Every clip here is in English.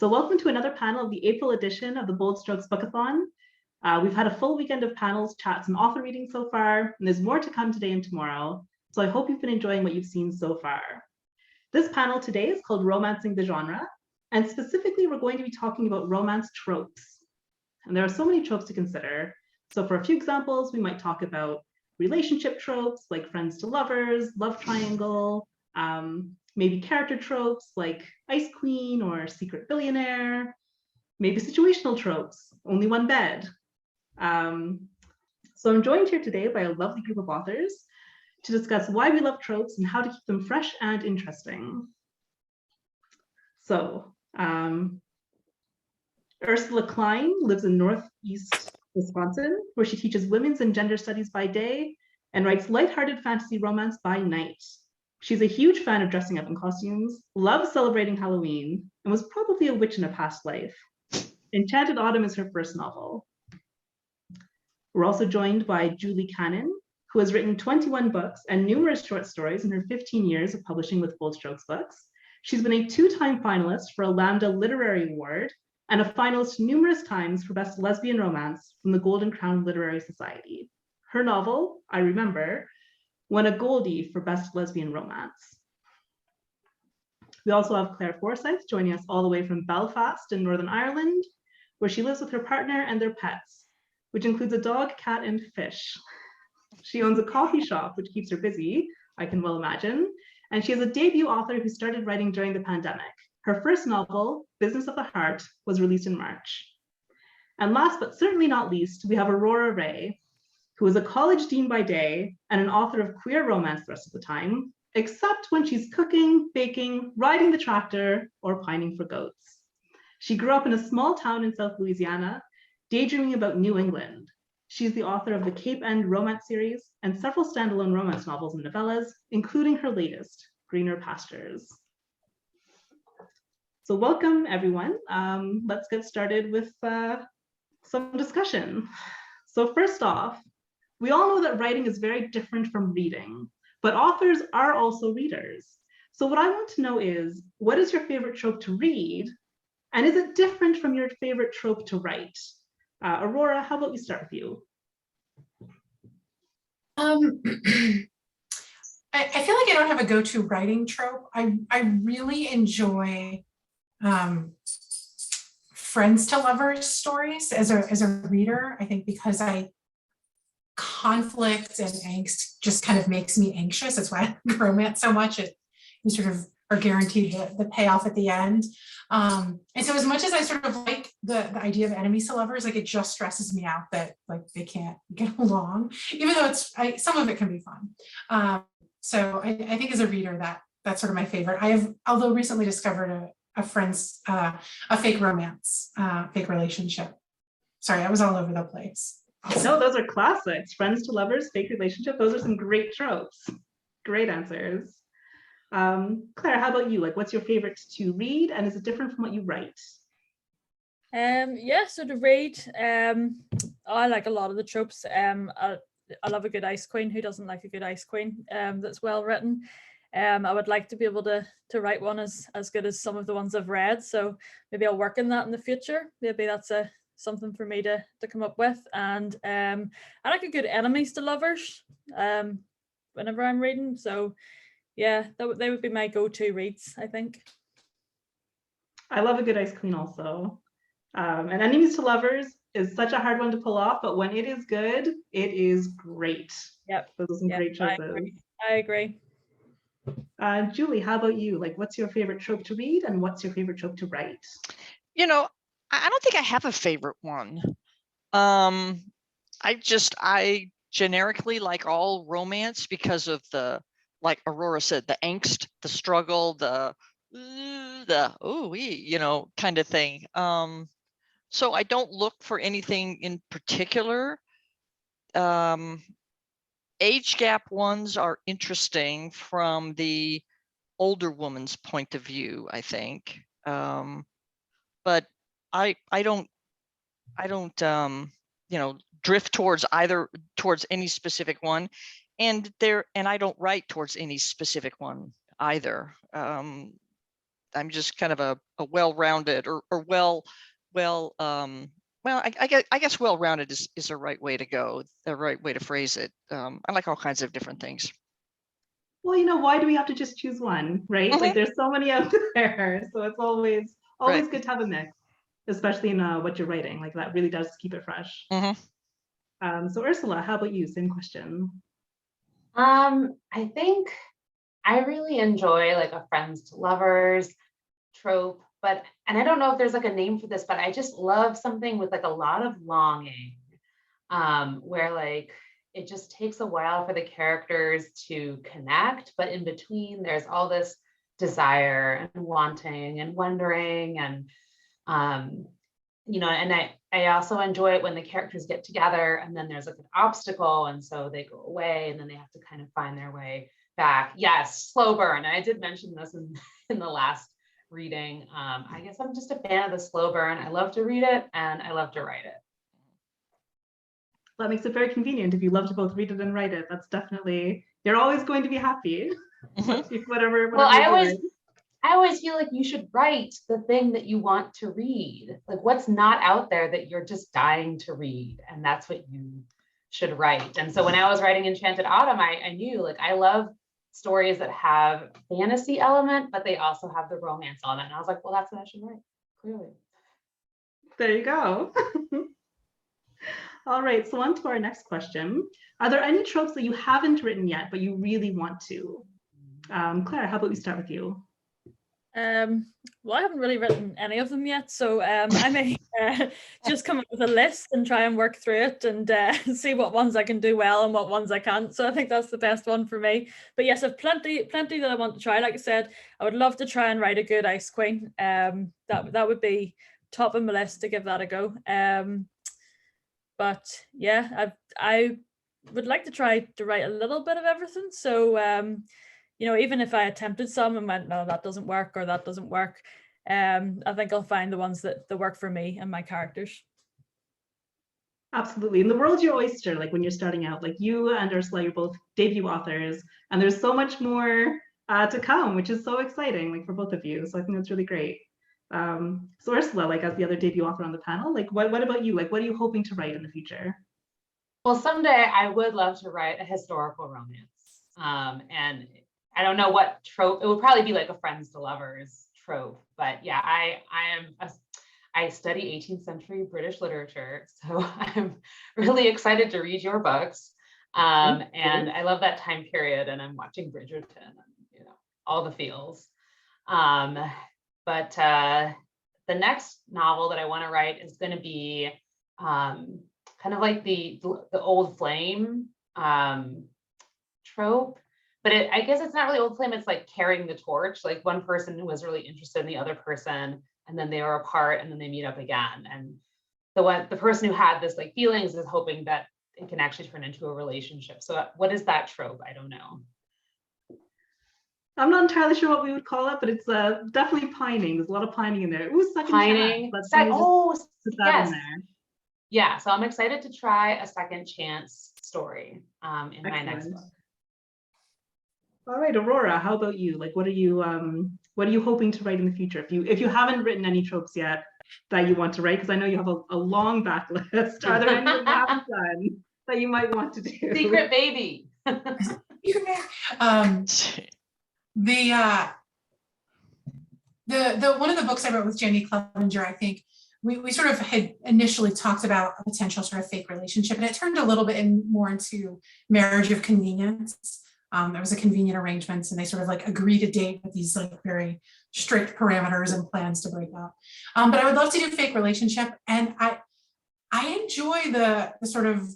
So welcome to another panel of the April edition of the Bold Strokes Bookathon. We've had a full weekend of panels, chats, and author readings so far, and there's more to come today and tomorrow. So I hope you've been enjoying what you've seen so far. This panel today is called Romancing the Genre, and specifically we're going to be talking about romance tropes. And there are so many tropes to consider. So for a few examples, we might talk about relationship tropes like friends to lovers, love triangle, maybe character tropes like Ice Queen or Secret Billionaire, maybe situational tropes, only one bed. So I'm joined here today by a lovely group of authors to discuss why we love tropes and how to keep them fresh and interesting. So Ursula Klein lives in Northeast Wisconsin, where she teaches women's and gender studies by day and writes lighthearted fantasy romance by night. She's a huge fan of dressing up in costumes, loves celebrating Halloween, and was probably a witch in a past life. Enchanted Autumn is her first novel. We're also joined by Julie Cannon, who has written 21 books and numerous short stories in her 15 years of publishing with Bold Strokes Books. She's been a two-time finalist for a Lambda Literary Award and a finalist numerous times for Best Lesbian Romance from the Golden Crown Literary Society. Her novel, I Remember, won a Goldie for Best Lesbian Romance. We also have Claire Forsythe joining us all the way from Belfast in Northern Ireland, where she lives with her partner and their pets, which includes a dog, cat, and fish. She owns a coffee shop, which keeps her busy, I can well imagine, and she is a debut author who started writing during the pandemic. Her first novel, Business of the Heart, was released in March. And last but certainly not least, we have Aurora Ray, who is a college dean by day and an author of queer romance the rest of the time, except when she's cooking, baking, riding the tractor, or pining for goats. She grew up in a small town in South Louisiana, daydreaming about New England. She's the author of the Cape End romance series and several standalone romance novels and novellas, including her latest, Greener Pastures. So welcome, everyone. Let's get started with some discussion. So first off, we all know that writing is very different from reading, but authors are also readers. So what I want to know is, what is your favorite trope to read? And is it different from your favorite trope to write? Aurora, how about we start with you? I feel like I don't have a go-to writing trope. I really enjoy friends to lovers stories as a reader. I think because conflict and angst just kind of makes me anxious. That's why I like romance so much. You sort of are guaranteed the payoff at the end. And so as much as I sort of like the idea of enemies to lovers, like it just stresses me out that like they can't get along, even though some of it can be fun. So I think as a reader, that's sort of my favorite. I have, although recently discovered a friend's, a fake romance, fake relationship. Sorry, I was all over the place. No, those are classics. Friends to lovers, fake relationship. Those are some great tropes. Great answers. Claire, how about you? Like, what's your favorite to read, and is it different from what you write? Yeah, so to read, I like a lot of the tropes. I love a good Ice Queen. Who doesn't like a good Ice Queen that's well written? I would like to be able to write one as good as some of the ones I've read. So maybe I'll work on that in the future. Maybe that's something for me to come up with. And I like a good enemies to lovers whenever I'm reading. So yeah, they would be my go-to reads, I think. I love a good Ice Queen also. And enemies to lovers is such a hard one to pull off, but when it is good, it is great. Yep. Those are some great choices. I agree. Julie, how about you? Like, what's your favorite trope to read, and what's your favorite trope to write? You know, I don't think I have a favorite one. I generically like all romance because of like Aurora said, the angst, the struggle, the kind of thing. So I don't look for anything in particular. Age gap ones are interesting from the older woman's point of view, I think. But I don't drift towards any specific one, and I don't write towards any specific one either. I'm just kind of a well-rounded or I guess well-rounded is the right way to go, the right way to phrase it. I like all kinds of different things. Well, you know, why do we have to just choose one, right? Like there's so many out there. So it's always Right. good to have a mix, especially in what you're writing. Like that really does keep it fresh. So Ursula, how about you? Same question. I think I really enjoy like a friends to lovers trope, and I don't know if there's like a name for this, but I just love something with like a lot of longing, where like it just takes a while for the characters to connect, but in between there's all this desire and wanting and wondering and you know, and I also enjoy it when the characters get together and then there's like an obstacle and so they go away and then they have to kind of find their way back. Yes, slow burn. I did mention this in the last reading. I guess I'm just a fan of the slow burn. I love to read it and I love to write it. That makes it very convenient if you love to both read it and write it. That's definitely, you're always going to be happy. whatever Well, I always feel like you should write the thing that you want to read. Like what's not out there that you're just dying to read. And that's what you should write. And so when I was writing Enchanted Autumn, I knew like I love stories that have fantasy element, but they also have the romance element. And I was like, well, that's what I should write, clearly. There you go. All right, so on to our next question. Are there any tropes that you haven't written yet, but you really want to? Claire, how about we start with you? Well, I haven't really written any of them yet, so I may just come up with a list and try and work through it and see what ones I can do well and what ones I can't. So I think that's the best one for me. But yes, I've plenty that I want to try. Like I said, I would love to try and write a good Ice Queen. That would be top of my list to give that a go. But yeah, I would like to try to write a little bit of everything. So you know, even if I attempted some and went, no, that doesn't work or that doesn't work, I think I'll find the ones that work for me and my characters. Absolutely. And the world's your oyster, like when you're starting out, like you and Ursula, you're both debut authors, and there's so much more to come, which is so exciting, like for both of you. So I think that's really great. So Ursula, like as the other debut author on the panel, like what about you? Like what are you hoping to write in the future? Well, someday I would love to write a historical romance. And I don't know what trope, it would probably be like a friends to lovers trope, but yeah, I study 18th century British literature, so I'm really excited to read your books. And I love that time period and I'm watching Bridgerton and, you know, all the feels. But the next novel that I want to write is going to be kind of like the old flame trope. But I guess it's not really old flame, it's like carrying the torch, like one person who was really interested in the other person, and then they were apart and then they meet up again. And the person who had this like feelings is hoping that it can actually turn into a relationship. So what is that trope? I don't know. I'm not entirely sure what we would call it, but it's definitely pining. There's a lot of pining in there. Ooh, second Pining. chance. Yes. In there. Yeah, so I'm excited to try a second chance story in my next book. All right, Aurora, how about you? Like, what are you hoping to write in the future? If you haven't written any tropes yet that you want to write, because I know you have a long backlist. Are there any that you haven't done that you might want to do? Secret baby. The one of the books I wrote with Jenny Clevenger, I think we sort of had initially talked about a potential sort of fake relationship, and it turned a little bit more into marriage of convenience. There was a convenient arrangements and they sort of like agree to date with these like very strict parameters and plans to break up. But I would love to do fake relationship. And I enjoy the sort of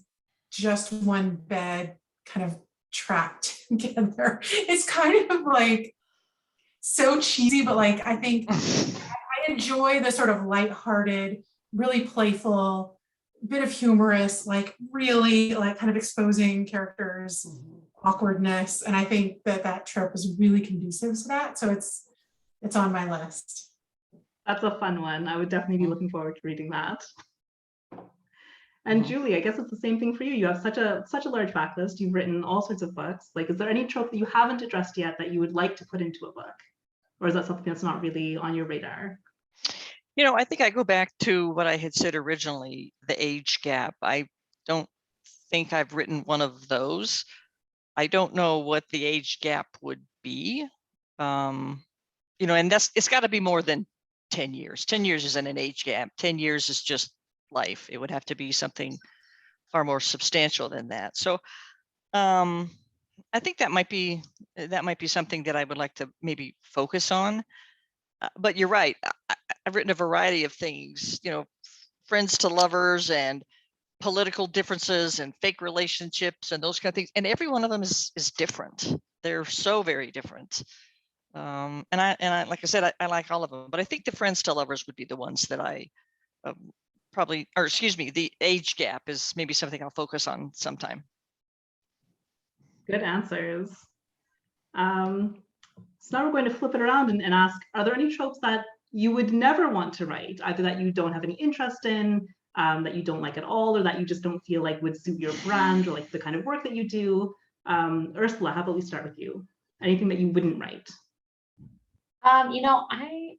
just one bed kind of trapped together. It's kind of like so cheesy, but like, I think I enjoy the sort of lighthearted, really playful, bit of humorous, like really like kind of exposing characters' awkwardness, and I think that trope is really conducive to that, so it's on my list. That's a fun one. I would definitely be looking forward to reading that. And Julie, I guess it's the same thing for you. You have such a large backlist. You've written all sorts of books. Like, is there any trope that you haven't addressed yet that you would like to put into a book? or is that something that's not really on your radar? You know, I think I go back to what I had said originally, the age gap. I don't think I've written one of those. I don't know what the age gap would be. You know, and it's got to be more than 10 years. 10 years isn't an age gap. 10 years is just life. It would have to be something far more substantial than that. So I think that might be something that I would like to maybe focus on. But you're right. I've written a variety of things, you know, friends to lovers and political differences and fake relationships and those kind of things. And every one of them is different. They're so very different. And I, like I said, I like all of them, but I think the friends to lovers would be the ones that I probably, or excuse me, the age gap is maybe something I'll focus on sometime. Good answers. So now we're going to flip it around and ask, are there any tropes that you would never want to write, either that you don't have any interest in, that you don't like at all, or that you just don't feel like would suit your brand or like the kind of work that you do? Ursula, how about we start with you? Anything that you wouldn't write? You know, I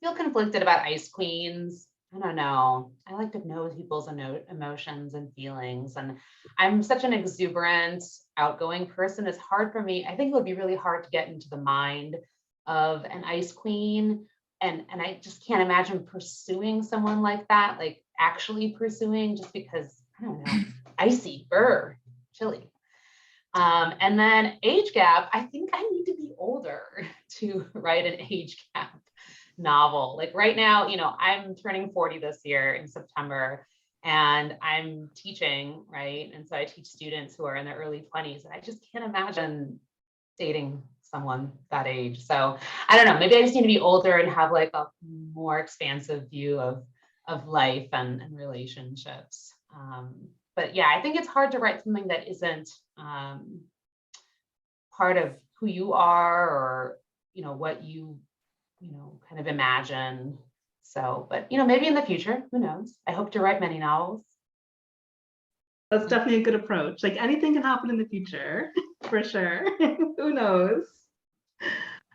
feel conflicted about ice queens. I don't know. I like to know people's emotions and feelings. And I'm such an exuberant, outgoing person. It's hard for me. I think it would be really hard to get into the mind of an ice queen. And I just can't imagine pursuing someone like that, like actually pursuing, just because, I don't know, icy, chilly. And then age gap, I think I need to be older to write an age gap novel. Like right now, you know, I'm turning 40 this year in September, and I'm teaching, right? And so I teach students who are in their early 20s, and I just can't imagine dating someone that age. So I don't know, maybe I just need to be older and have like a more expansive view of life and relationships. But yeah, I think it's hard to write something that isn't part of who you are, or, you know, what you know, kind of imagine. So, but, you know, maybe in the future, who knows? I hope to write many novels. That's definitely a good approach. Like anything can happen in the future, for sure. Who knows?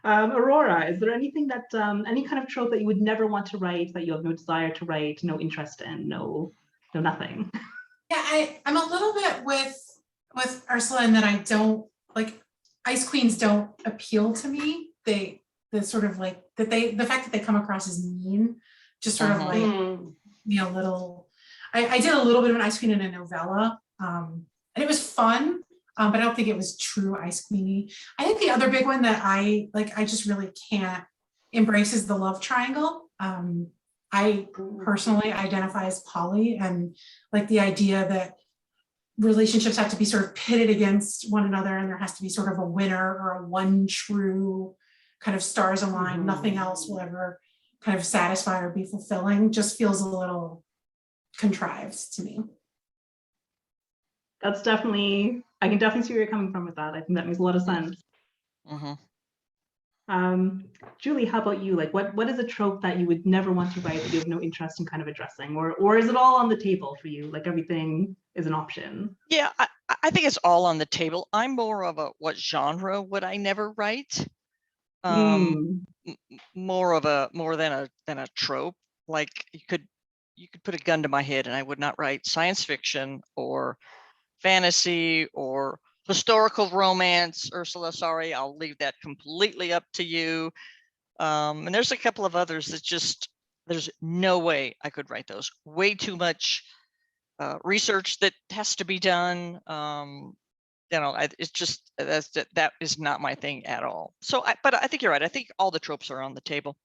Aurora, is there anything that, any kind of trope that you would never want to write, that you have no desire to write, no interest in, no nothing? Yeah, I'm a little bit with Ursula in that I don't like ice queens don't appeal to me. The sort of like that the fact that they come across as mean, just sort of like me a little. I did a little bit of an ice queen in a novella, and it was fun, but I don't think it was true ice queeny. I think the other big one that I just really can't embrace is the love triangle. I personally identify as poly, and like the idea that relationships have to be sort of pitted against one another, and there has to be sort of a winner or a one true kind of stars align, nothing else will ever kind of satisfy or be fulfilling, just feels a little contrived to me. That's definitely, I can definitely see where you're coming from with that. I think that makes a lot of sense. Julie, how about you? Like what is a trope that you would never want to write, that you have no interest in kind of addressing, or is it all on the table for you? Like everything is an option? Yeah, I think it's all on the table. I'm more of a, what genre would I never write? More than a trope. Like you could put a gun to my head and I would not write science fiction or fantasy or historical romance. Ursula, sorry, I'll leave that completely up to you. And there's a couple of others that just, there's no way I could write those. Way too much research that has to be done. You know, it's just, that is not my thing at all. So, but I think you're right. I think all the tropes are on the table.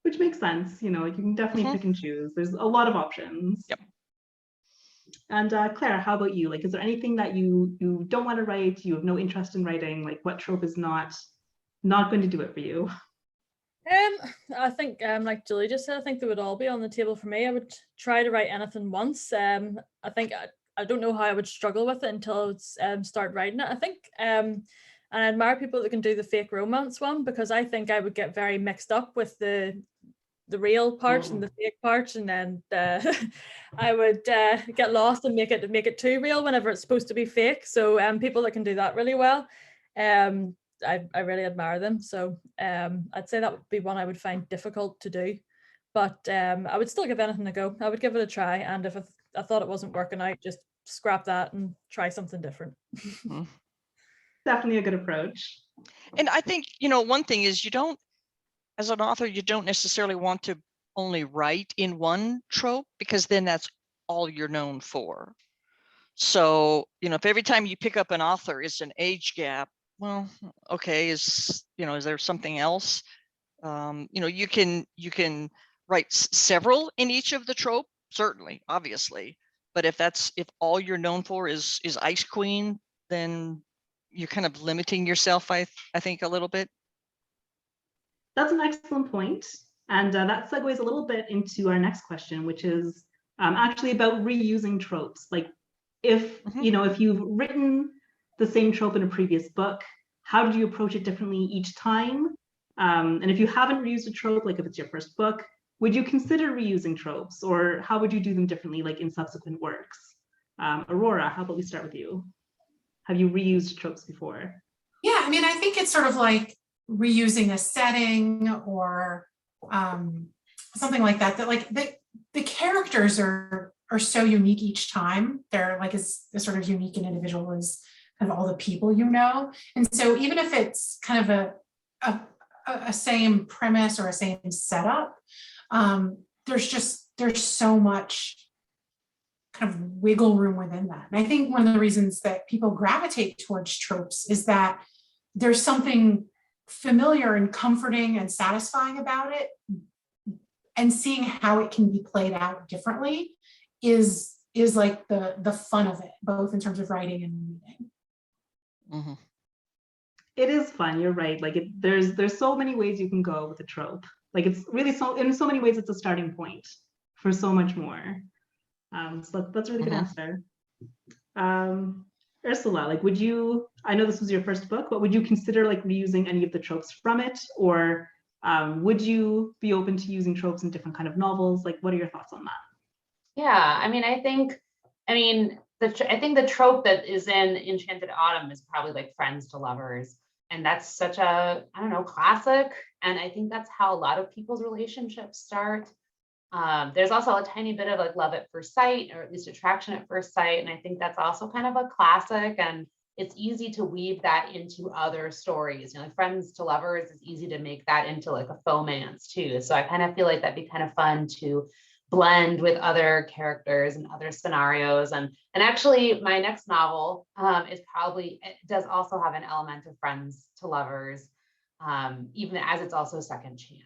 Which makes sense. You know, you can definitely pick and choose. There's a lot of options. Yep. And Claire, how about you? Like, is there anything that you don't want to write? You have no interest in writing? Like, what trope is not going to do it for you? I think, like Julie just said, I think they would all be on the table for me. I would try to write anything once. I think I don't know how I would struggle with it until I start writing it. I think, and I admire people that can do the fake romance one, because I think I would get very mixed up with the real parts and the fake parts, and then I would get lost and make it too real whenever it's supposed to be fake. So people that can do that really well. I really admire them. So I'd say that would be one I would find difficult to do, but I would still give anything a go. I would give it a try, and if I thought it wasn't working out, just scrap that and try something different. Mhm. Definitely a good approach. And I think, you know, one thing is you don't, as an author, you don't necessarily want to only write in one trope, because then that's all you're known for. So, you know, if every time you pick up an author, it's an age gap, well, okay, is there something else? You know, you can write several in each of the trope, certainly, obviously. But if all you're known for is Ice Queen, then you're kind of limiting yourself, I think, a little bit. That's an excellent point. And that segues a little bit into our next question, which is actually about reusing tropes. Like if, if you've written the same trope in a previous book, how do you approach it differently each time? And if you haven't reused a trope, like if it's your first book, would you consider reusing tropes, or how would you do them differently, like in subsequent works? Aurora, how about we start with you? Have you reused tropes before? Yeah, I mean, I think it's sort of like reusing a setting or something like that, that like the characters are so unique each time. They're like as sort of unique and individual as kind of all the people, you know. And so even if it's kind of a same premise or a same setup, there's so much kind of wiggle room within that. And I think one of the reasons that people gravitate towards tropes is that there's something familiar and comforting and satisfying about it, and seeing how it can be played out differently is like the fun of it, both in terms of writing and reading. Mm-hmm. It is fun, you're right. Like there's so many ways you can go with a trope. Like it's really in so many ways it's a starting point for so much more. So that's a really good answer. Ursula, like I know this was your first book, but would you consider like reusing any of the tropes from it, or would you be open to using tropes in different kind of novels? Like, what are your thoughts on that? Yeah, I mean, I think the trope that is in Enchanted Autumn is probably like friends to lovers. And that's such a, I don't know, classic. And I think that's how a lot of people's relationships start. There's also a tiny bit of like love at first sight, or at least attraction at first sight. And I think that's also kind of a classic, and it's easy to weave that into other stories. You know, like friends to lovers is easy to make that into like a romance too. So I kind of feel like that'd be kind of fun to blend with other characters and other scenarios. And actually my next novel it does also have an element of friends to lovers, even as it's also second chance.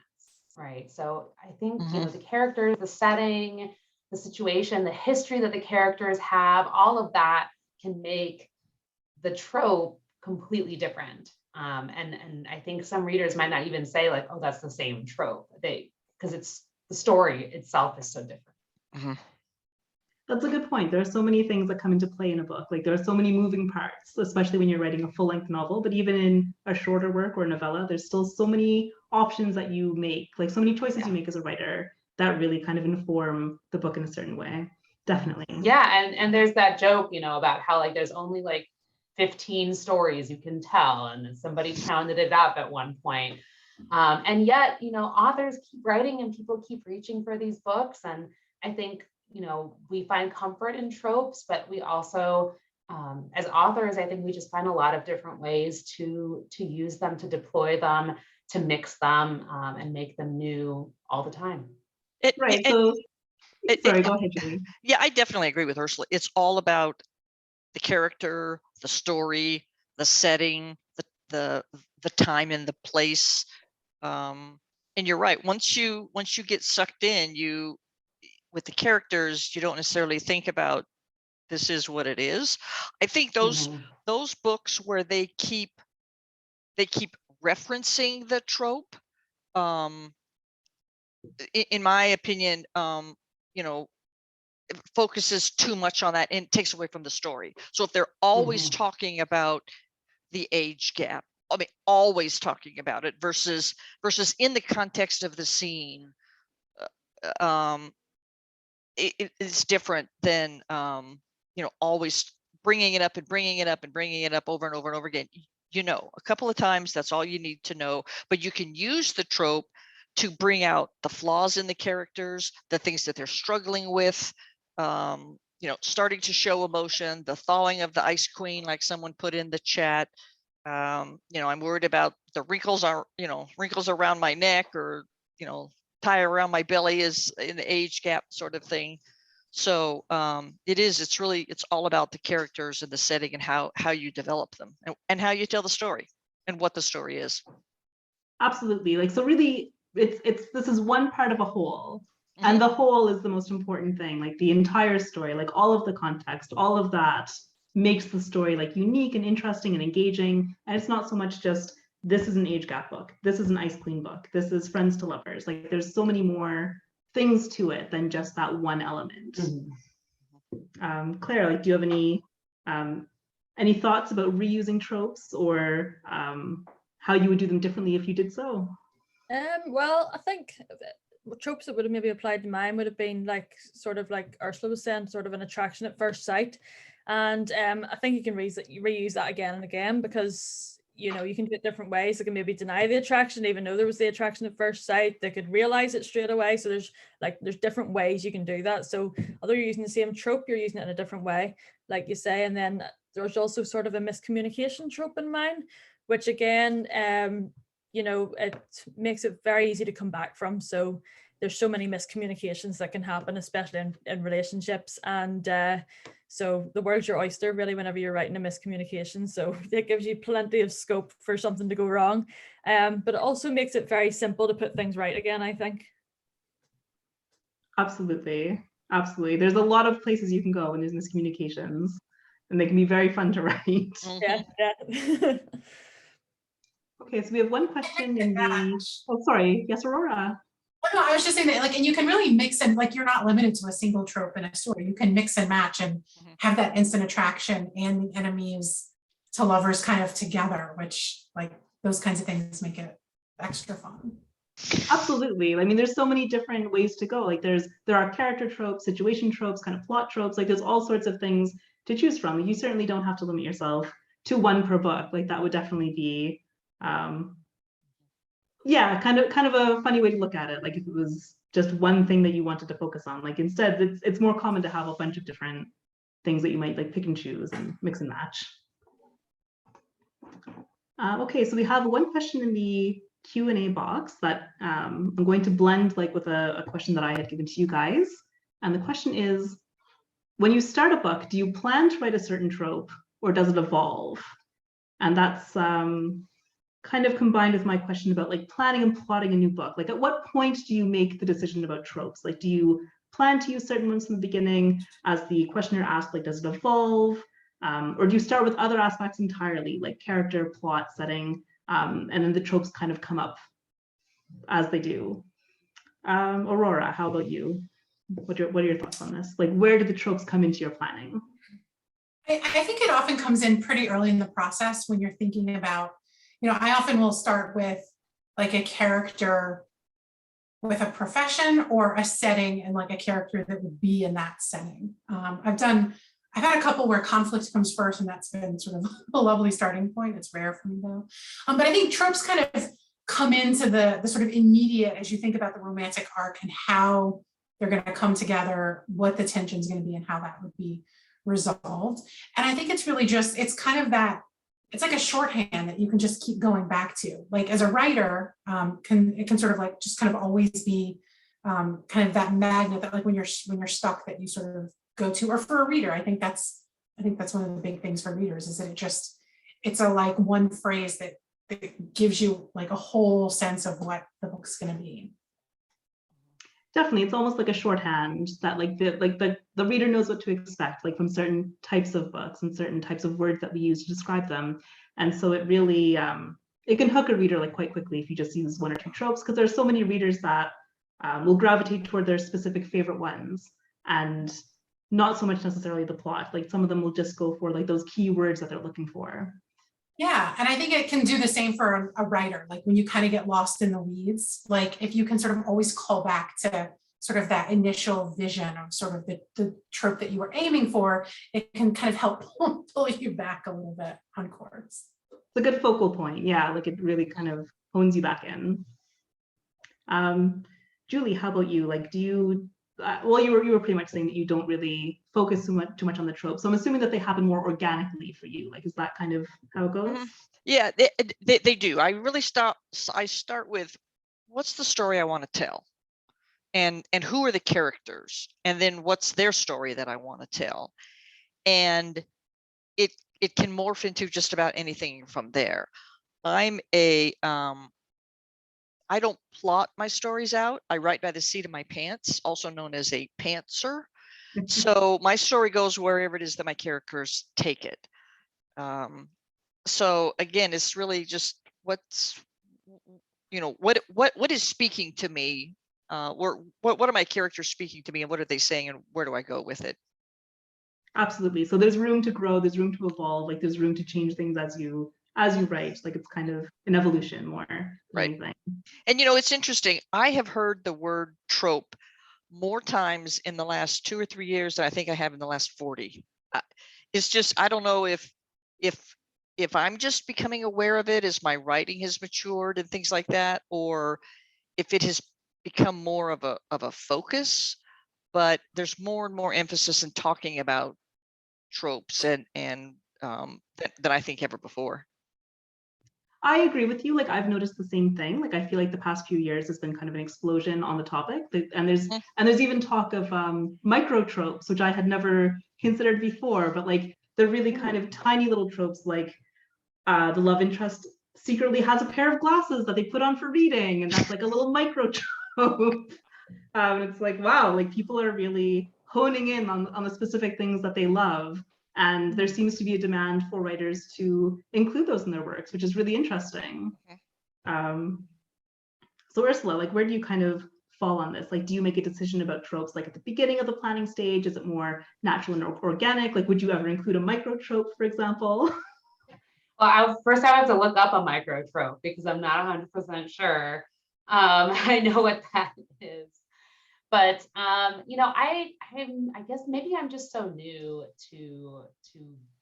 Right. So I think, the characters, the setting, the situation, the history that the characters have, all of that can make the trope completely different. And I think some readers might not even say like, oh, that's the same trope. Because it's the story itself is so different. That's a good point. There are so many things that come into play in a book. Like there are so many moving parts, especially when you're writing a full-length novel, but even in a shorter work or novella, there's still so many options that you make, like so many choices you make as a writer that really kind of inform the book in a certain way. Definitely. Yeah, and there's that joke, about how like there's only like 15 stories you can tell, and somebody counted it up at one point. And yet, authors keep writing and people keep reaching for these books. And I think, we find comfort in tropes, but we also, as authors, I think we just find a lot of different ways to use them, to deploy them, to mix them, and make them new all the time. Right. So, sorry, go ahead, Julie. Yeah, I definitely agree with Ursula. It's all about the character, the story, the setting, the time and the place. And you're right. Once you get sucked in, with the characters, you don't necessarily think about this is what it is. I think those books where they keep referencing the trope, in my opinion, it focuses too much on that and it takes away from the story. So if they're always talking about the age gap, I mean, always talking about it versus in the context of the scene, it's different than always bringing it up and bringing it up and bringing it up over and over and over again. you know. A couple of times, that's all you need to know, but you can use the trope to bring out the flaws in the characters, the things that they're struggling with, you know, starting to show emotion, the thawing of the Ice Queen, like someone put in the chat. You know, I'm worried about the wrinkles wrinkles around my neck, or, you know, tie around my belly is an age gap sort of thing. So it's all about the characters and the setting and how you develop them, and how you tell the story and what the story is. Absolutely. Like, so really, this is one part of a whole. And the whole is the most important thing, like the entire story, like all of the context, all of that makes the story like unique and interesting and engaging. And it's not so much just, this is an age gap book, this is an Ice Queen book, this is friends to lovers. Like, there's so many more things to it than just that one element. Claire, like, do you have any thoughts about reusing tropes, or how you would do them differently if you did so? Well, I think tropes that would have maybe applied to mine would have been like, sort of like Ursula was saying, sort of an attraction at first sight. And I think you can reuse that again and again, because, you know, you can do it different ways. They can maybe deny the attraction, even though there was the attraction at first sight. They could realize it straight away. So there's different ways you can do that. So although you're using the same trope, you're using it in a different way, like you say. And then there's also sort of a miscommunication trope in mine, which again, you know, it makes it very easy to come back from. So there's so many miscommunications that can happen, especially in relationships. And so the world's your oyster, really, whenever you're writing a miscommunication. So it gives you plenty of scope for something to go wrong. But it also makes it very simple to put things right again, I think. Absolutely. Absolutely. There's a lot of places you can go when there's miscommunications, and they can be very fun to write. Yeah. Okay, so we have one question in the, oh, sorry, yes, Aurora. Oh, no, I was just saying that, like, and you can really mix and, like, you're not limited to a single trope in a story. You can mix and match and have that instant attraction and the enemies to lovers kind of together, which, like, those kinds of things make it extra fun. Absolutely. I mean, there's so many different ways to go. Like, there are character tropes, situation tropes, kind of plot tropes. Like, there's all sorts of things to choose from. You certainly don't have to limit yourself to one per book. Like, that would definitely be yeah, kind of a funny way to look at it. Like, if it was just one thing that you wanted to focus on, like, instead it's more common to have a bunch of different things that you might like pick and choose and mix and match. Okay, so we have one question in the Q&A box that I'm going to blend like with a question that I had given to you guys. And the question is, when you start a book, do you plan to write a certain trope, or does it evolve? And that's kind of combined with my question about like planning and plotting a new book. Like, at what point do you make the decision about tropes? Like, do you plan to use certain ones from the beginning? As the questioner asked, like, does it evolve? Or do you start with other aspects entirely, like character, plot, setting, and then the tropes kind of come up as they do? Aurora, how about you? What are your thoughts on this? Like, where do the tropes come into your planning? I think it often comes in pretty early in the process when you're thinking about, you know, I often will start with like a character with a profession or a setting and like a character that would be in that setting. I've had a couple where conflict comes first, and that's been sort of a lovely starting point. It's rare for me though. But I think tropes kind of come into the sort of immediate as you think about the romantic arc and how they're going to come together, what the tension is going to be and how that would be resolved. And I think it's really just, it's kind of that, it's like a shorthand that you can just keep going back to. Like, as a writer, it can sort of like just kind of always be kind of that magnet that, like, when you're stuck, that you sort of go to. Or for a reader, I think that's one of the big things for readers, is that it's a like one phrase that gives you like a whole sense of what the book's going to be. Definitely, it's almost like a shorthand that the reader knows what to expect, like, from certain types of books and certain types of words that we use to describe them. And so it really it can hook a reader like quite quickly if you just use one or two tropes, because there's so many readers that will gravitate toward their specific favorite ones and not so much necessarily the plot. Like, some of them will just go for like those key words that they're looking for. Yeah, and I think it can do the same for a writer. Like, when you kind of get lost in the weeds, like, if you can sort of always call back to sort of that initial vision of sort of the trope that you were aiming for, it can kind of help pull you back a little bit on course. a good focal point. Yeah, like it really kind of hones you back in. Julie, how about you? Like, do you, well, you were pretty much saying that you don't really focus too much on the tropes. So I'm assuming that they happen more organically for you. Like, is that kind of how it goes? Yeah, they do. I start with what's the story I want to tell, and who are the characters, and then what's their story that I want to tell, and it can morph into just about anything from there. I don't plot my stories out. I write by the seat of my pants, also known as a pantser. So my story goes wherever it is that my characters take it. So again, it's really just what's, what is speaking to me, what are my characters speaking to me, and what are they saying, and where do I go with it? Absolutely. So there's room to grow, there's room to evolve, like there's room to change things as you write. Like it's kind of an evolution more than Right. anything. And it's interesting. I have heard the word trope more times in the last 2 or 3 years than I think I have in the last 40. It's just, I don't know if I'm just becoming aware of it as my writing has matured and things like that, or if it has become more of a focus. But there's more and more emphasis in talking about tropes and than I think ever before. I agree with you. Like I've noticed the same thing. Like I feel like the past few years has been kind of an explosion on the topic. And there's even talk of micro tropes, which I had never considered before. But like they're really kind of tiny little tropes, like the love interest secretly has a pair of glasses that they put on for reading, and that's like a little micro trope. It's like, wow, like people are really honing in on the specific things that they love. And there seems to be a demand for writers to include those in their works, which is really interesting. So Ursula, like where do you kind of fall on this? Like, do you make a decision about tropes like at the beginning of the planning stage? Is it more natural and organic? Like, would you ever include a micro trope, for example? Well, first I have to look up a micro trope because I'm not 100% sure. I know what that is. But I guess maybe I'm just so new to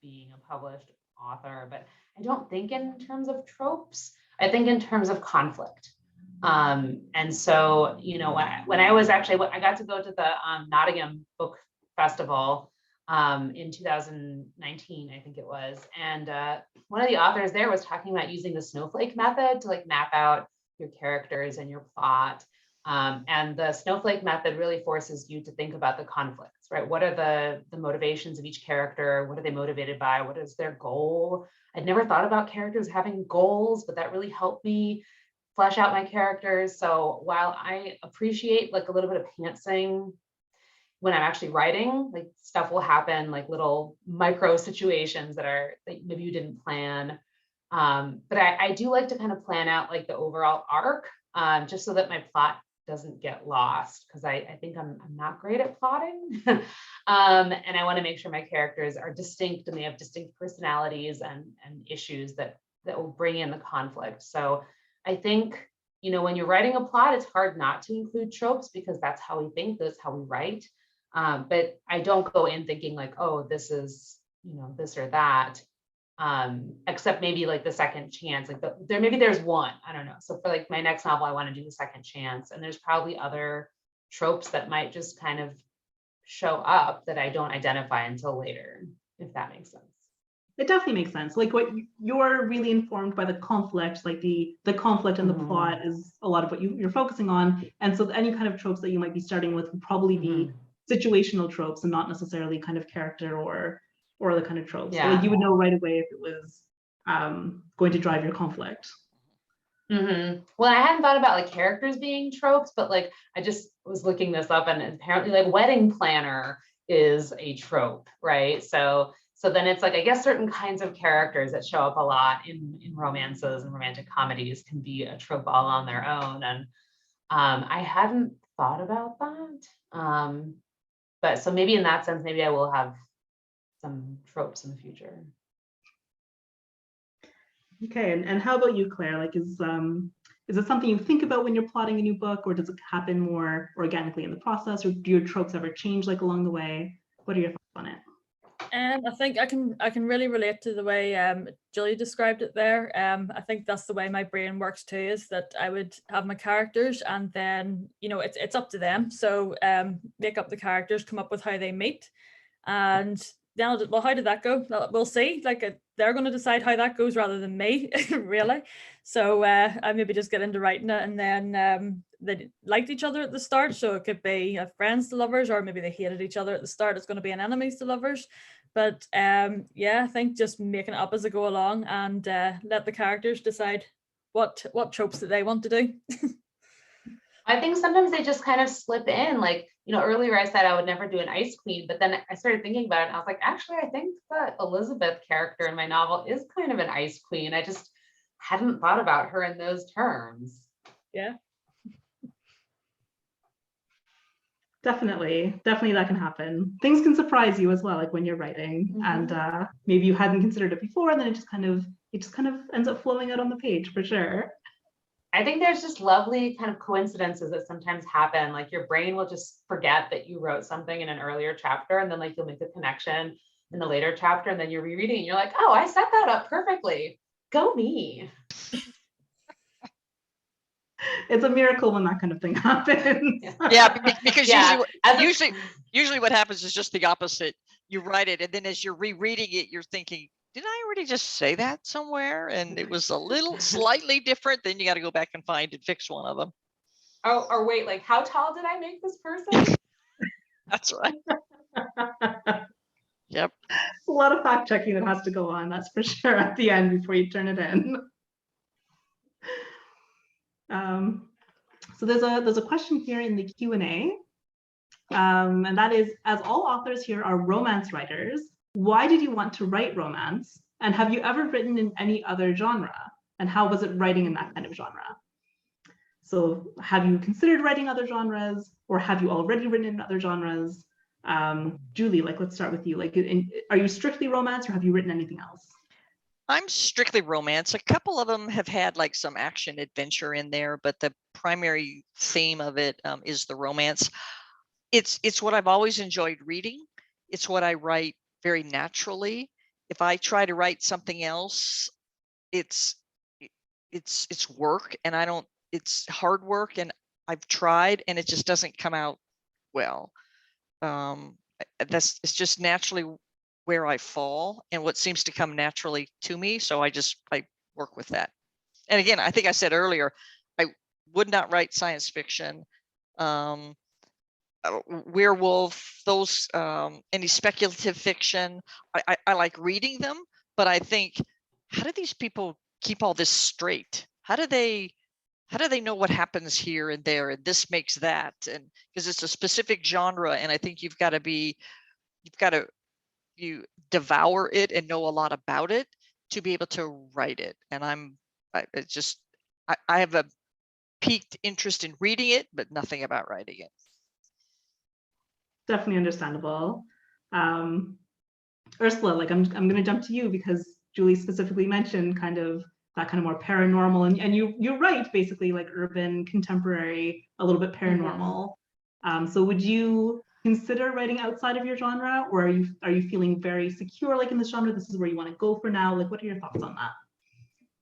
being a published author, but I don't think in terms of tropes. I think in terms of conflict. And so, when I was actually, I got to go to the Nottingham Book Festival in 2019, I think it was. And one of the authors there was talking about using the snowflake method to like map out your characters and your plot. And the snowflake method really forces you to think about the conflicts, right? What are the motivations of each character? What are they motivated by? What is their goal? I'd never thought about characters having goals, but that really helped me flesh out my characters. So while I appreciate like a little bit of pantsing when I'm actually writing, like stuff will happen, like little micro situations that maybe you didn't plan. But I do like to kind of plan out like the overall arc, just so that my plot doesn't get lost, because I think I'm not great at plotting. And I want to make sure my characters are distinct and they have distinct personalities and issues that will bring in the conflict. So I think, when you're writing a plot, it's hard not to include tropes because that's how we think, that's how we write. But I don't go in thinking like, oh, this is, this or that. Except maybe like the second chance, like maybe there's one, I don't know. So for like my next novel, I want to do the second chance, and there's probably other tropes that might just kind of show up that I don't identify until later, if that makes sense. It definitely makes sense. Like what you're really informed by the conflict, like the conflict and the plot is a lot of what you're focusing on. And so any kind of tropes that you might be starting with would probably be situational tropes and not necessarily kind of character or the kind of tropes. So like you would know right away if it was going to drive your conflict. Well, I hadn't thought about like characters being tropes, but like I just was looking this up, and apparently like wedding planner is a trope, right? So then it's like, I guess certain kinds of characters that show up a lot in romances and romantic comedies can be a trope all on their own. And I hadn't thought about that. But so maybe in that sense, maybe I will have some tropes in the future. Okay, and how about you, Claire? Like, is it something you think about when you're plotting a new book, or does it happen more organically in the process, or do your tropes ever change like along the way? What are your thoughts on it? I think I can really relate to the way Julie described it there. I think that's the way my brain works too, is that I would have my characters and then, you know, it's up to them. So make up the characters, come up with how they meet. And then I'll just, well, how did that go? Well, we'll see. Like they're going to decide how that goes rather than me, really. So I maybe just get into writing it, and then they liked each other at the start. So it could be friends to lovers, or maybe they hated each other at the start. It's going to be an enemies to lovers. But yeah, I think just making it up as I go along, and let the characters decide what tropes that they want to do. I think sometimes they just kind of slip in, like, you know, earlier I said I would never do an ice queen, but then I started thinking about it and I was like, actually, I think that Elizabeth character in my novel is kind of an ice queen. I just hadn't thought about her in those terms. Yeah. Definitely that can happen. Things can surprise you as well, like when you're writing, and maybe you hadn't considered it before, and then it just kind of ends up flowing out on the page for sure. I think there's just lovely kind of coincidences that sometimes happen. Like your brain will just forget that you wrote something in an earlier chapter, and then like you'll make the connection in the later chapter, and then you're rereading and you're like, oh, I set that up perfectly. Go me. It's a miracle when that kind of thing happens. Yeah, because Yeah, usually what happens is just the opposite. You write it, and then as you're rereading it, you're thinking, did I already just say that somewhere? And it was a little slightly different. Then you got to go back and find and fix one of them. Oh, or wait, like how tall did I make this person? That's right. Yep. A lot of fact checking that has to go on, that's for sure, at the end before you turn it in. So there's a question here in the Q&A, and that is, as all authors here are romance writers, why did you want to write romance? And have you ever written in any other genre? And how was it writing in that kind of genre? So have you considered writing other genres, or have you already written in other genres? Julie, like, let's start with you. Like, are you strictly romance, or have you written anything else? I'm strictly romance. A couple of them have had like some action adventure in there, but the primary theme of it is the romance. It's what I've always enjoyed reading. It's what I write very naturally. If I try to write something else, it's work, and it's hard work, and I've tried, and it just doesn't come out well. It's just naturally where I fall and what seems to come naturally to me. So I work with that. And again, I think I said earlier, I would not write science fiction, werewolf, those, any speculative fiction. I like reading them, but I think, how do these people keep all this straight? How do they know what happens here and there, and this makes that? And because it's a specific genre, and I think you devour it and know a lot about it to be able to write it. And I have a piqued interest in reading it, but nothing about writing it. Definitely understandable. Ursula, like, I'm going to jump to you, because Julie specifically mentioned kind of that kind of more paranormal, and you're right, basically like urban, contemporary, a little bit paranormal. So would you consider writing outside of your genre, or are you feeling very secure, like in this genre, this is where you want to go for now? Like, what are your thoughts on that?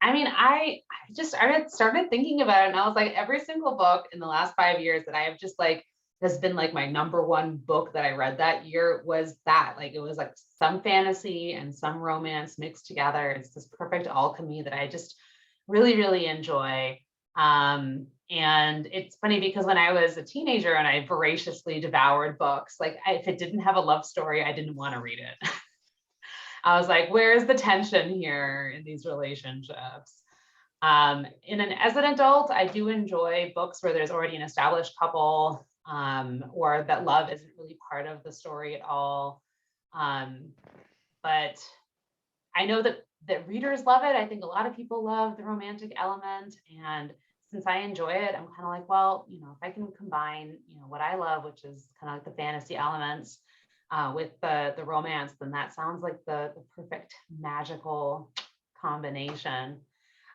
I mean, I just started thinking about it, and I was like, every single book in the last 5 years that I have just like has been like my #1 book that I read that year was that. Like, it was like some fantasy and some romance mixed together. It's this perfect alchemy that I just really, really enjoy. And it's funny because when I was a teenager and I voraciously devoured books, like if it didn't have a love story, I didn't want to read it. I was like, where's the tension here in these relationships? As an adult, I do enjoy books where there's already an established couple, or that love isn't really part of the story at all. But I know that readers love it. I think a lot of people love the romantic element, and since I enjoy it, I'm kind of like, well, you know, if I can combine, you know, what I love, which is kind of like the fantasy elements, with the romance, then that sounds like the perfect magical combination.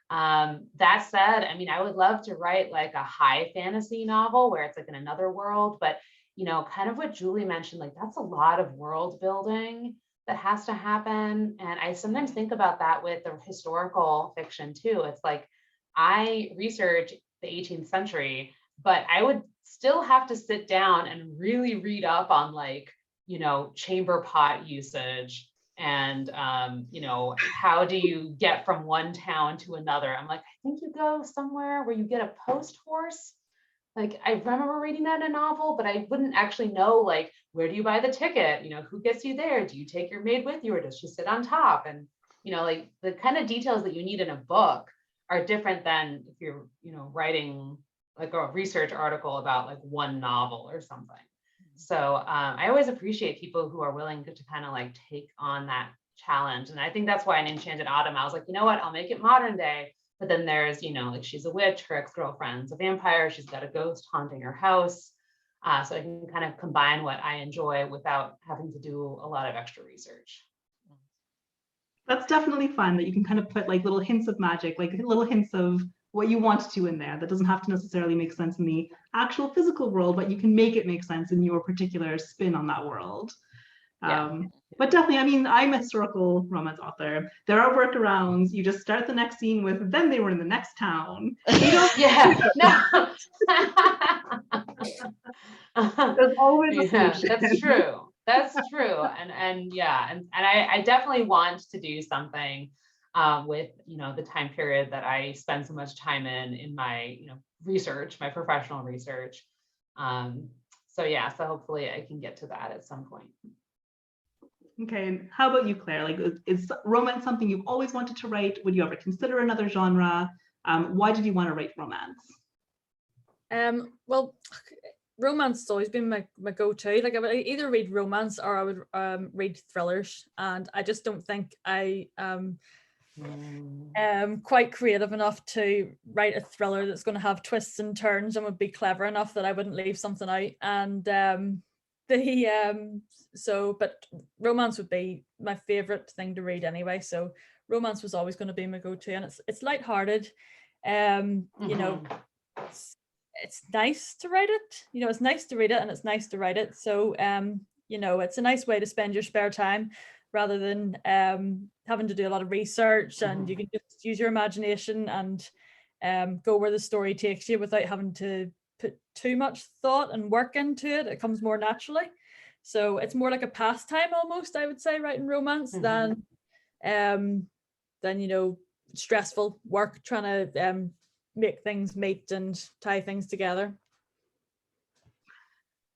That said, I mean, I would love to write like a high fantasy novel where it's like in another world, but you know, kind of what Julie mentioned, like that's a lot of world building that has to happen. And I sometimes think about that with the historical fiction too. It's like I research the 18th century, but I would still have to sit down and really read up on like, chamber pot usage and, how do you get from one town to another? I'm like, I think you go somewhere where you get a post horse. Like I remember reading that in a novel, but I wouldn't actually know like, where do you buy the ticket? Who gets you there? Do you take your maid with you or does she sit on top? And, like the kind of details that you need in a book are different than if you're, writing like a research article about like one novel or something. So I always appreciate people who are willing to kind of like take on that challenge. And I think that's why in Enchanted Autumn, I was like, you know what, I'll make it modern day. But then there's, like she's a witch, her ex-girlfriend's a vampire, she's got a ghost haunting her house. So I can kind of combine what I enjoy without having to do a lot of extra research. That's definitely fun that you can kind of put like little hints of magic, like little hints of what you want to in there. That doesn't have to necessarily make sense in the actual physical world, but you can make it make sense in your particular spin on that world. Yeah. But definitely, I mean, I'm a historical romance author. There are workarounds. You just start the next scene with, then they were in the next town. Yeah, no. There's always a Yeah, solution. that's true. That's true. And yeah, and I definitely want to do something with the time period that I spend so much time in my research, my professional research. So yeah, so hopefully I can get to that at some point. Okay, and how about you, Claire? Like, is romance something you've always wanted to write? Would you ever consider another genre? Why did you want to write romance? Well, romance has always been my go-to. Like I would either read romance or I would read thrillers, and I just don't think I quite creative enough to write a thriller that's going to have twists and turns and would be clever enough that I wouldn't leave something out. And but romance would be my favorite thing to read anyway. So romance was always going to be my go-to, and it's lighthearted. It's nice to write it. It's nice to read it and it's nice to write it. So it's a nice way to spend your spare time rather than having to do a lot of research, and you can just use your imagination and go where the story takes you without having to put too much thought and work into it. It comes more naturally. So it's more like a pastime almost, I would say, writing romance than stressful work trying to make things meet and tie things together.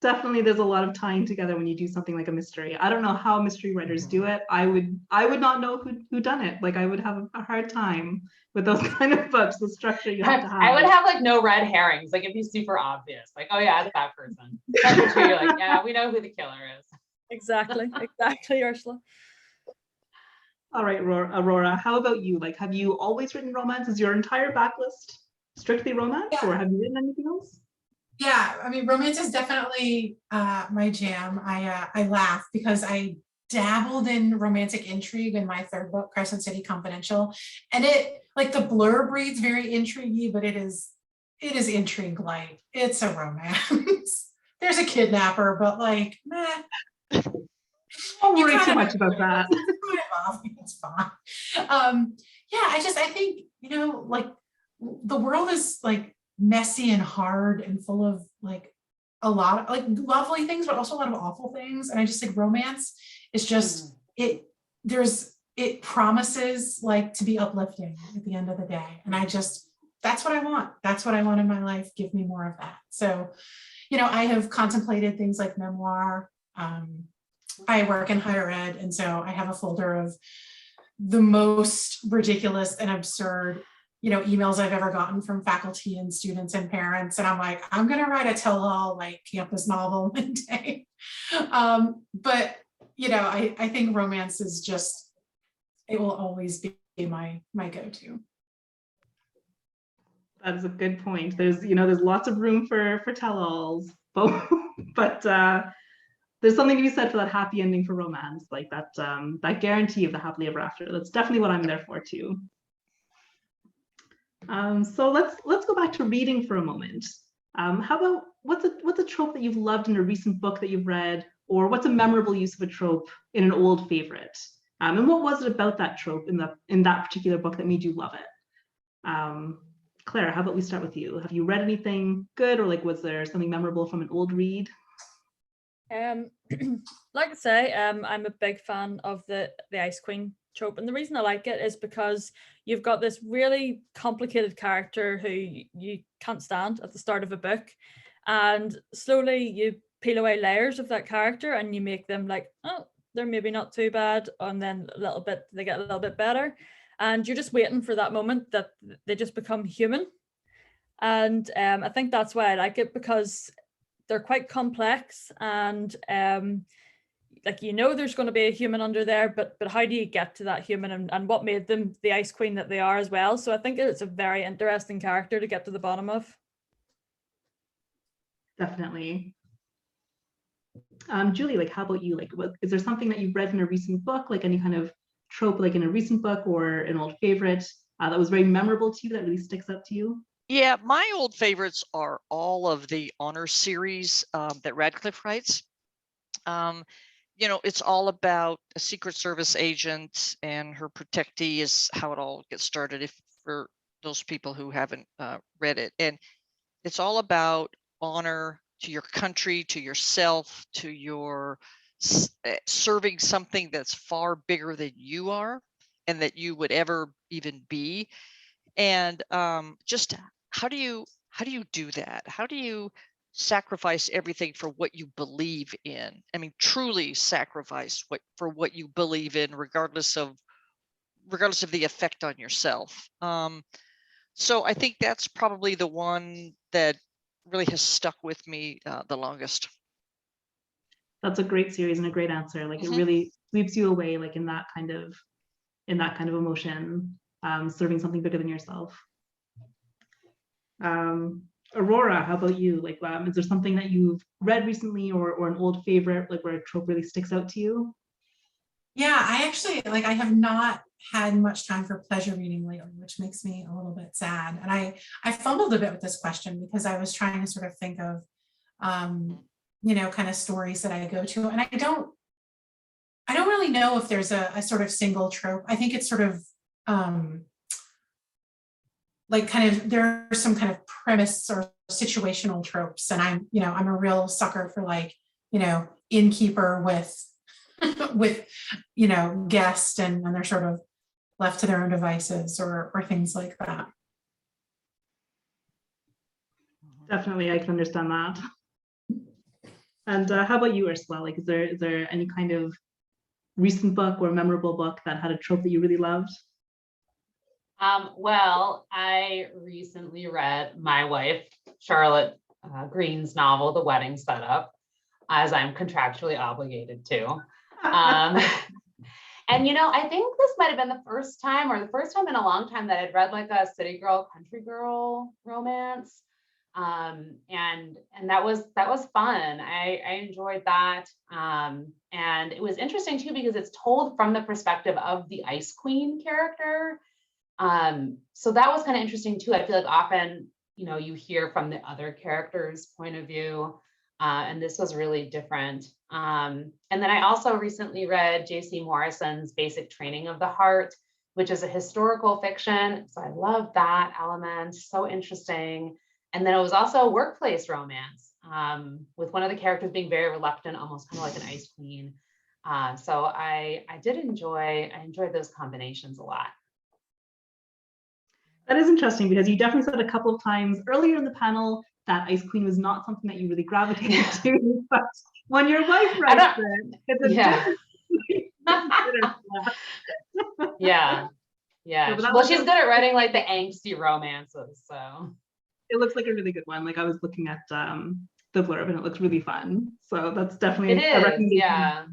Definitely, there's a lot of tying together when you do something like a mystery. I don't know how mystery writers do it. I would not know who done it. Like I would have a hard time with those kind of books. The structure you have to have. I would have like no red herrings. Like it'd be super obvious. Like, oh yeah, it's that person. That's true. You're like, yeah, we know who the killer is. Exactly, Ursula. All right, Aurora, how about you? Like, have you always written romance? Is your entire backlist strictly romance, or have you written anything else? Yeah, I mean, romance is definitely my jam. I laugh because I dabbled in romantic intrigue in my third book, Crescent City Confidential, and it like the blurb reads very intriguey, but it is intrigue light. It's a romance. There's a kidnapper, but like, meh. Don't worry too much about that. It's fine. I think like the world is like messy and hard and full of like a lot of like lovely things, but also a lot of awful things. And I just think romance is just it promises like to be uplifting at the end of the day. And that's what I want. That's what I want in my life. Give me more of that. So, I have contemplated things like memoir. I work in higher ed, and so I have a folder of the most ridiculous and absurd emails I've ever gotten from faculty and students and parents. And I'm like, I'm going to write a tell-all like campus novel one day. But, I think romance is just, it will always be my go-to. That's a good point. There's lots of room for tell-alls, but there's something to be said for that happy ending for romance, like that guarantee of the happily ever after. That's definitely what I'm there for too. So let's go back to reading for a moment. How about what's a trope that you've loved in a recent book that you've read, or what's a memorable use of a trope in an old favorite? And what was it about that trope in that particular book that made you love it? Claire, how about we start with you? Have you read anything good, or like was there something memorable from an old read? Like I say, I'm a big fan of the Ice Queen trope, and the reason I like it is because you've got this really complicated character who you can't stand at the start of a book, and slowly you peel away layers of that character and you make them like, oh, they're maybe not too bad, and then they get a little bit better, and you're just waiting for that moment that they just become human. And I think that's why I like it, because they're quite complex, and like, you know, there's going to be a human under there, but how do you get to that human, and what made them the Ice Queen that they are as well? So I think it's a very interesting character to get to the bottom of. Definitely. Julie, like, how about you? Like, is there something that you've read in a recent book, like any kind of trope, like in a recent book or an old favorite, that was very memorable to you, that really sticks out to you? Yeah, my old favorites are all of the honor series that Radcliffe writes. You know, it's all about a Secret Service agent and her protectee is how it all gets started, if for those people who haven't read it. And it's all about honor to your country, to yourself, to your serving something that's far bigger than you are and that you would ever even be. And just how do you do that? How do you sacrifice everything for what you believe in? I mean, truly sacrifice for what you believe in, regardless of the effect on yourself. So I think that's probably the one that really has stuck with me the longest. That's a great series and a great answer. Like, it really sweeps you away, like in that kind of emotion, serving something bigger than yourself. Aurora, how about you? Like, is there something that you've read recently, or an old favorite, like where a trope really sticks out to you? Yeah, I actually, like, I have not had much time for pleasure reading lately, which makes me a little bit sad. And I fumbled a bit with this question because I was trying to sort of think of, you know, kind of stories that I go to, and I don't really know if there's a sort of single trope. I think it's sort of like, kind of, there are some kind of premise or situational tropes, and I'm a real sucker for, like, you know, innkeeper with you know, guest, and they're sort of left to their own devices, or things like that. Definitely, I can understand that. And how about you, Ursula? Like, is there any kind of recent book or memorable book that had a trope that you really loved? Well, I recently read my wife, Charlotte Green's novel, The Wedding Setup, as I'm contractually obligated to. And, you know, I think this might have been the first time in a long time that I'd read like a city girl, country girl romance. And that was fun. I enjoyed that. And it was interesting too, because it's told from the perspective of the Ice Queen character. So that was kind of interesting too. I feel like often, you know, you hear from the other character's point of view, and this was really different. And then I also recently read J.C. Morrison's Basic Training of the Heart, which is a historical fiction. So I love that element, so interesting. And then it was also a workplace romance, with one of the characters being very reluctant, almost kind of like an Ice Queen. So I enjoyed those combinations a lot. That is interesting, because you definitely said a couple of times earlier in the panel that Ice Queen was not something that you really gravitated to, but when your wife writes it, it's a different yeah. Well, she's good at writing like the angsty romances, so. It looks like a really good one. Like, I was looking at the blurb and it looks really fun. So that's definitely a recommendation. Yeah.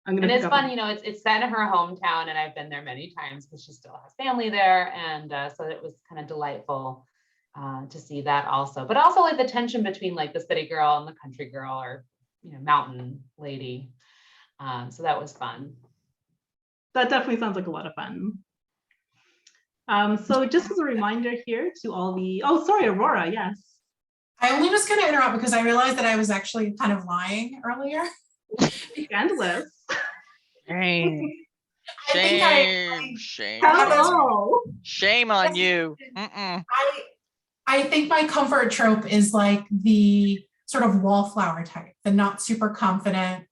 And it's fun, you know, it's set in her hometown, and I've been there many times because she still has family there, and so it was kind of delightful to see that also. But also like the tension between like the city girl and the country girl, or, you know, mountain lady. So that was fun. That definitely sounds like a lot of fun. So just as a reminder here to all the, oh, sorry, Aurora, yes. I only was going to interrupt because I realized that I was actually kind of lying earlier. Scandalous. Shame, I think shame, Hello. shame on you. Mm-mm. I think my comfort trope is like the sort of wallflower type, the not super confident,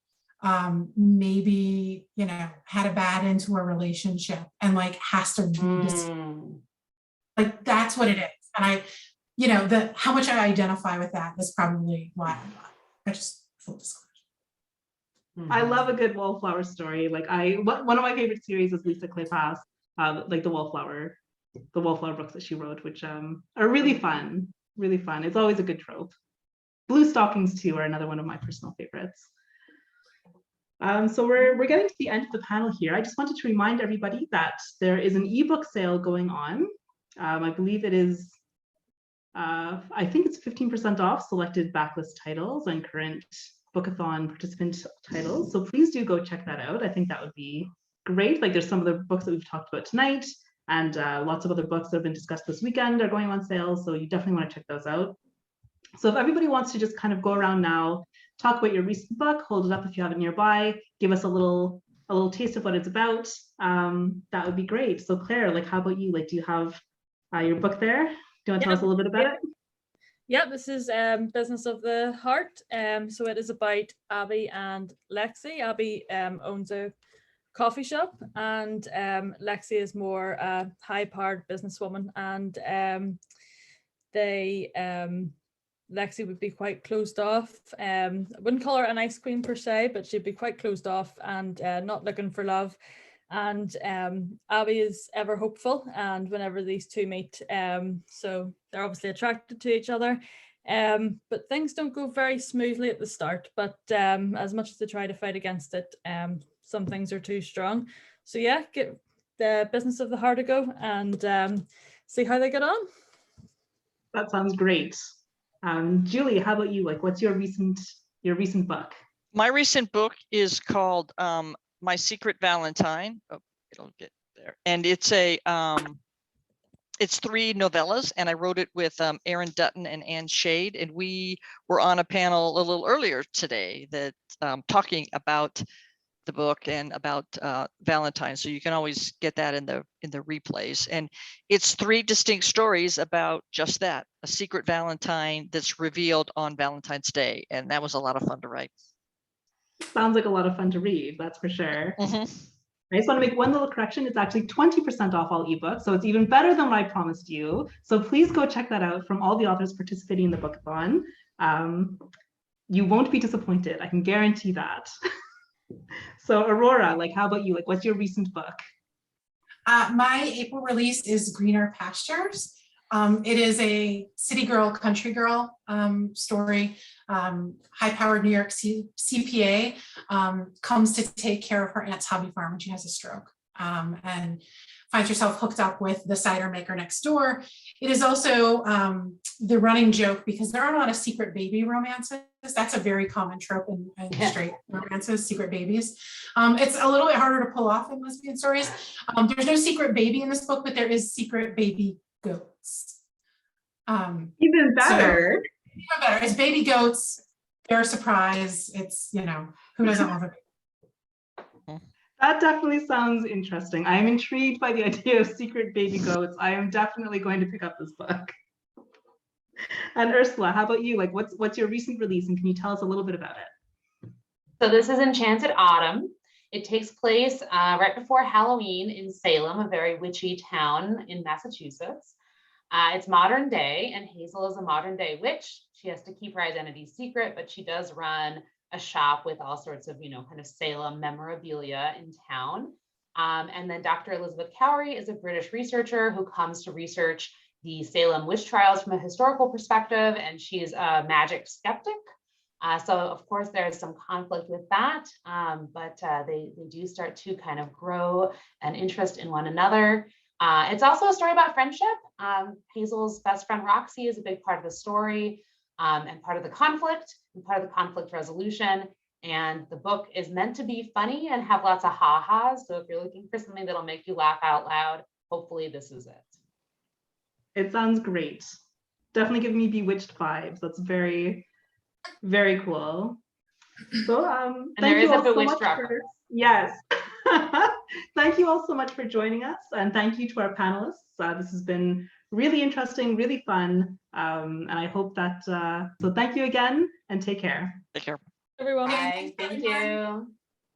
maybe, you know, had a bad into a relationship and like has to do this. Like that's what it is. And I, you know, how much I identify with that is probably why I'm not. I just full disclosure. I love a good wallflower story. Like one of my favorite series is Lisa Kleypas, like the wallflower books that she wrote, which are really fun, really fun. It's always a good trope. Blue stockings too are another one of my personal favorites. So we're getting to the end of the panel here. I just wanted to remind everybody that there is an ebook sale going on. I believe it is, I think it's 15% off selected backlist titles and current Bookathon participant titles. So please do go check that out. I think that would be great. Like there's some of the books that we've talked about tonight, and lots of other books that have been discussed this weekend are going on sale. So you definitely want to check those out. So if everybody wants to just kind of go around now, talk about your recent book, hold it up if you have it nearby, give us a little taste of what it's about, that would be great. So Claire, like how about you? Like, do you have your book there? Do you want to tell us a little bit about it? Yeah, this is Business of the Heart. So it is about Abby and Lexi. Abby owns a coffee shop, and Lexi is more a high-powered businesswoman, and Lexi would be quite closed off. I wouldn't call her an ice queen per se, but she'd be quite closed off and not looking for love. And Abby is ever hopeful, and whenever these two meet, so they're obviously attracted to each other, but things don't go very smoothly at the start, but as much as they try to fight against it, some things are too strong. So yeah, give the Business of the Heart a go and see how they get on. That sounds great. Julie, how about you? Like, what's your recent book? My recent book is called My Secret Valentine. Oh, it'll get there. And it's it's 3 novellas, and I wrote it with Erin Dutton and Anne Shade, and we were on a panel a little earlier today that talking about the book and about Valentine. So you can always get that in the replays. And it's 3 distinct stories about just that, a secret Valentine that's revealed on Valentine's Day. And that was a lot of fun to write. Sounds like a lot of fun to read, that's for sure. Mm-hmm. I just want to make one little correction. It's actually 20% off all ebooks, so it's even better than what I promised you. So please go check that out from all the authors participating in the Bookathon. You won't be disappointed, I can guarantee that. So Aurora, like, how about you? Like, what's your recent book? My April release is Greener Pastures. It is a city girl, country girl story. High-powered New York CPA comes to take care of her aunt's hobby farm when she has a stroke, and finds herself hooked up with the cider maker next door. It is also the running joke, because there aren't a lot of secret baby romances. That's a very common trope in straight romances, secret babies. It's a little bit harder to pull off in lesbian stories. There's no secret baby in this book, but there is secret baby goats. Even better. Even better. It's baby goats. They're a surprise. It's, you know, who doesn't love a baby? That definitely sounds interesting. I am intrigued by the idea of secret baby goats. I am definitely going to pick up this book. And Ursula, how about you? Like, what's your recent release, and can you tell us a little bit about it? So this is Enchanted Autumn. It takes place right before Halloween in Salem, a very witchy town in Massachusetts. It's modern day, and Hazel is a modern day witch. She has to keep her identity secret, but she does run a shop with all sorts of, you know, kind of Salem memorabilia in town. And then Dr. Elizabeth Cowrie is a British researcher who comes to research the Salem witch trials from a historical perspective, and she's a magic skeptic. So of course there's some conflict with that, but they do start to kind of grow an interest in one another. It's also a story about friendship. Hazel's best friend Roxy is a big part of the story, and part of the conflict and part of the conflict resolution. And the book is meant to be funny and have lots of ha-has. So if you're looking for something that'll make you laugh out loud, hopefully this is it. It sounds great. definitely giving me Bewitched vibes. That's very, very cool. So And thank there you is a all so Bewitched much reference. for, yes. Thank you all so much for joining us, and thank you to our panelists. This has been really interesting, really fun, and I hope that, so thank you again, and take care. Take care. Everyone. Bye, thank you.